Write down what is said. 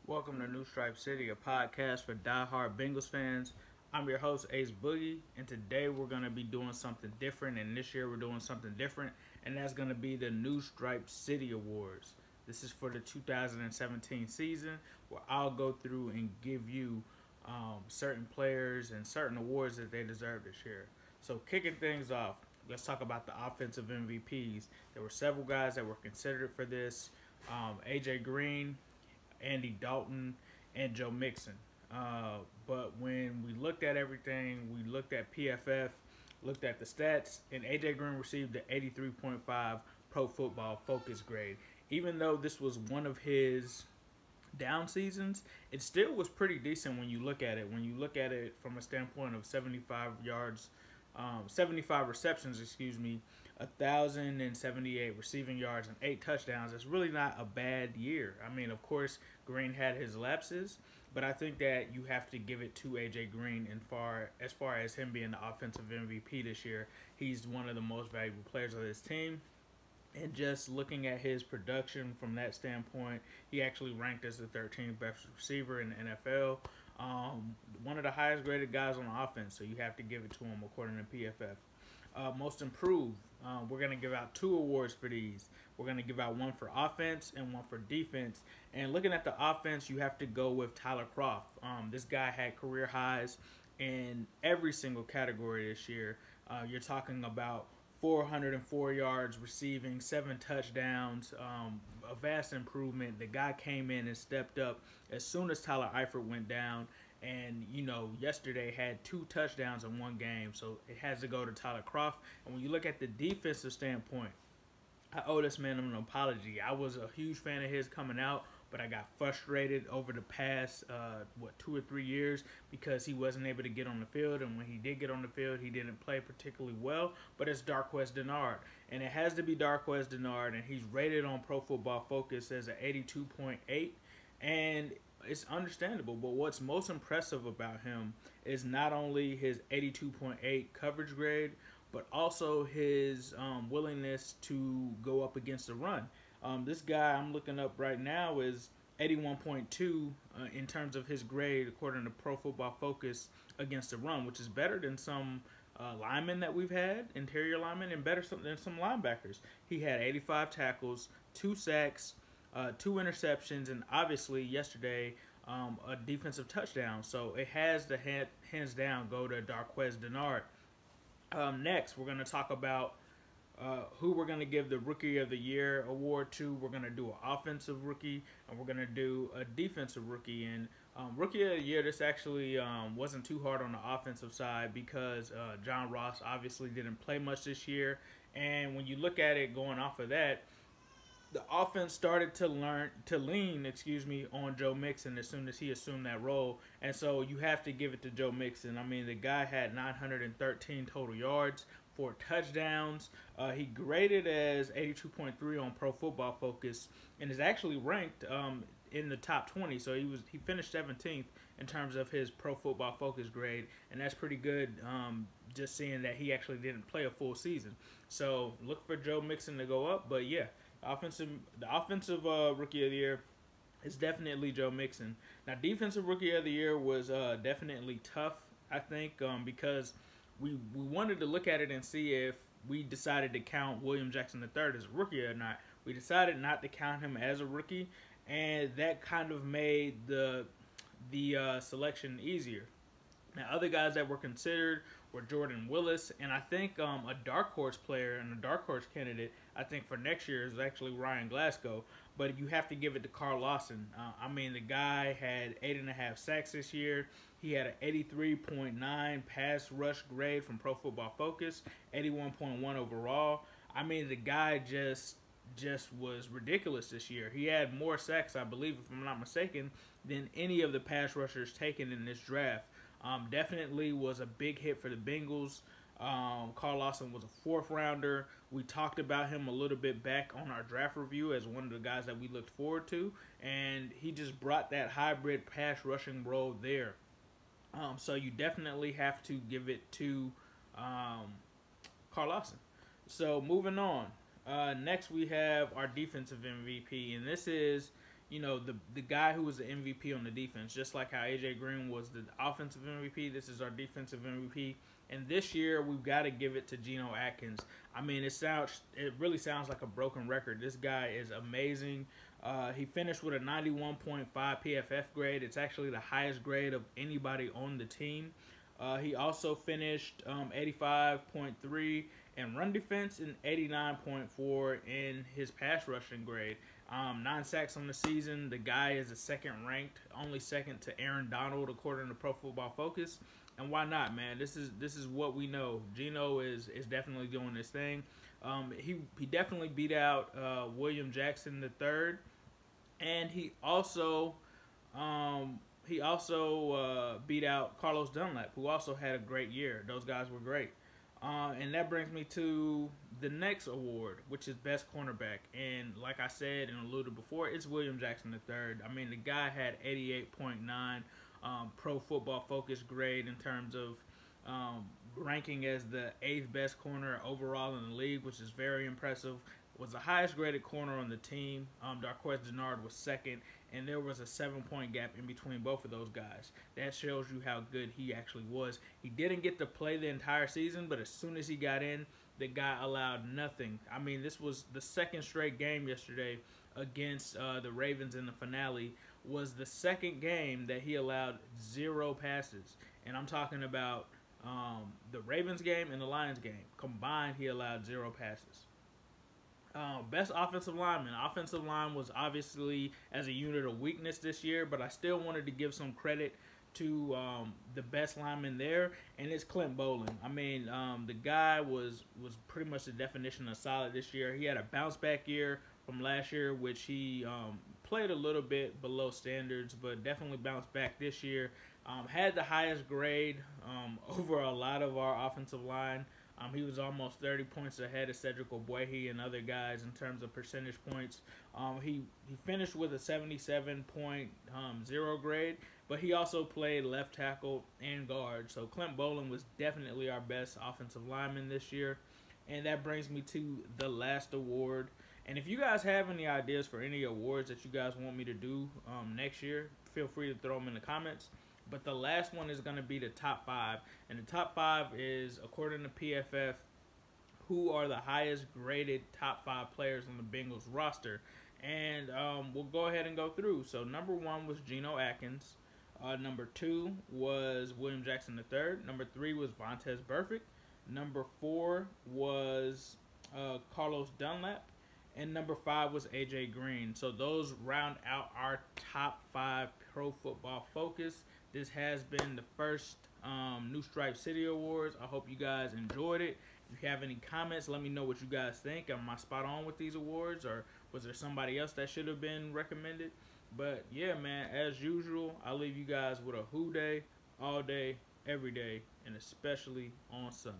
Welcome to New Stripe City, a podcast for diehard Bengals fans. I'm your host, Ace Boogie, and today we're going to be doing something different. And this year we're doing something different, and that's going to be the New Stripe City Awards. This is for the 2017 season, where I'll go through and give you certain players and certain awards that they deserve this year. So, kicking things off, let's talk about the offensive MVPs. There were several guys that were considered for this. AJ Green, Andy Dalton, and Joe Mixon. But when we looked at everything, we looked at PFF, looked at the stats, and AJ Green received the 83.5 Pro Football Focus grade. Even though this was one of his down seasons, it still was pretty decent when you look at it. When you look at it from a standpoint of 75 yards, 75 receptions, 1,078 receiving yards and 8 touchdowns. It's really not a bad year. I mean, of course, Green had his lapses, but I think that you have to give it to AJ Green as far as him being the offensive MVP this year. He's one of the most valuable players of this team. And just looking at his production from that standpoint, he actually ranked as the 13th best receiver in the NFL. One of the highest graded guys on the offense, so you have to give it to him according to PFF. Most improved, we're going to give out two awards for these. We're going to give out one for offense and one for defense. And looking at the offense, you have to go with Tyler Kroft. This guy had career highs in every single category this year. You're talking about 404 yards receiving, 7 touchdowns, a vast improvement. The guy came in and stepped up as soon as Tyler Eifert went down. And, yesterday had 2 touchdowns in one game. So it has to go to Tyler Kroft. And when you look at the defensive standpoint, I owe this man an apology. I was a huge fan of his coming out, but I got frustrated over the past, 2 or 3 years because he wasn't able to get on the field. And when he did get on the field, he didn't play particularly well. But it's Darqueze Dennard. And it has to be Darqueze Dennard. And he's rated on Pro Football Focus as an 82.8. And it's understandable, but what's most impressive about him is not only his 82.8 coverage grade, but also his willingness to go up against the run. This guy I'm looking up right now is 81.2 in terms of his grade according to Pro Football Focus against the run, which is better than some linemen that we've had, interior linemen, and better than some linebackers. He had 85 tackles, 2 sacks, 2 interceptions, and obviously yesterday a defensive touchdown. So it has to hands down go to Darqueze Dennard. Next, we're going to talk about who we're going to give the Rookie of the Year award to. We're going to do an offensive rookie, and we're going to do a defensive rookie. And Rookie of the Year, this actually wasn't too hard on the offensive side because John Ross obviously didn't play much this year. And when you look at it going off of that, the offense started to lean on Joe Mixon as soon as he assumed that role. And so you have to give it to Joe Mixon. I mean, the guy had 913 total yards, 4 touchdowns. He graded as 82.3 on Pro Football Focus and is actually ranked in the top 20. So he finished 17th in terms of his Pro Football Focus grade, and that's pretty good. Just seeing that he actually didn't play a full season. So look for Joe Mixon to go up. But yeah, the offensive Rookie of the Year is definitely Joe Mixon. Now, Defensive Rookie of the Year was definitely tough, I think, because we wanted to look at it and see if we decided to count William Jackson III as a rookie or not. We decided not to count him as a rookie, and that kind of made the selection easier. Now, other guys that were considered were Jordan Willis, and I think a dark horse player and a dark horse candidate, I think, for next year is actually Ryan Glasgow. But you have to give it to Carl Lawson. I mean, the guy had 8.5 sacks this year. He had an 83.9 pass rush grade from Pro Football Focus, 81.1 overall. I mean, the guy just was ridiculous this year. He had more sacks, I believe, if I'm not mistaken, than any of the pass rushers taken in this draft. Definitely was a big hit for the Bengals. Carl Lawson was a 4th rounder. We talked about him a little bit back on our draft review as one of the guys that we looked forward to, and he just brought that hybrid pass rushing role there. So you definitely have to give it to Carl Lawson. So moving on. Next we have our defensive MVP, and this is the guy who was the MVP on the defense, just like how AJ Green was the offensive MVP. This is our defensive MVP, and this year we've got to give it to Geno Atkins. I mean, it really sounds like a broken record. This guy is amazing. He finished with a 91.5 PFF grade. It's actually the highest grade of anybody on the team. He also finished 85.3 in run defense and 89.4 in his pass rushing grade. 9 sacks on the season. The guy is a second ranked, only second to Aaron Donald according to Pro Football Focus. And why not, man? This is what we know. Geno is definitely doing this thing. He definitely beat out William Jackson III, and he also beat out Carlos Dunlap, who also had a great year. Those guys were great. And that brings me to the next award, which is Best Cornerback. And like I said and alluded before, it's William Jackson III. I mean, the guy had 88.9 Pro Football Focus grade in terms of ranking as the 8th best corner overall in the league, which is very impressive. Was the highest graded corner on the team. Darqueze Dennard was second, and there was a 7-point gap in between both of those guys. That shows you how good he actually was. He didn't get to play the entire season, but as soon as he got in, the guy allowed nothing. I mean, this was the second straight game yesterday against the Ravens in the finale. Was the second game that he allowed 0 passes, and I'm talking about the Ravens game and the Lions game. Combined, he allowed 0 passes. Best offensive lineman. Offensive line was obviously as a unit a weakness this year, but I still wanted to give some credit to the best lineman there, and it's Clint Boland. I mean, the guy was pretty much the definition of solid this year. He had a bounce back year from last year, which he played a little bit below standards, but definitely bounced back this year. Had the highest grade over a lot of our offensive line. He was almost 30 points ahead of Cedric Ogbuehi and other guys in terms of percentage points. He finished with a 77.0 grade, but he also played left tackle and guard. So Clint Boland was definitely our best offensive lineman this year. And that brings me to the last award. And if you guys have any ideas for any awards that you guys want me to do next year, feel free to throw them in the comments. But the last one is going to be the top 5. And the top 5 is, according to PFF, who are the highest graded top 5 players on the Bengals roster. And we'll go ahead and go through. So number 1 was Geno Atkins. Number 2 was William Jackson III. Number 3 was Vontaze Burfict. Number 4 was Carlos Dunlap. And number 5 was AJ Green. So those round out our top 5 Pro Football Focus. This has been the first New Stripe City Awards. I hope you guys enjoyed it. If you have any comments, let me know what you guys think. Am I spot on with these awards, or was there somebody else that should have been recommended? But yeah, man, as usual, I'll leave you guys with a who day, all day, every day, and especially on Sunday.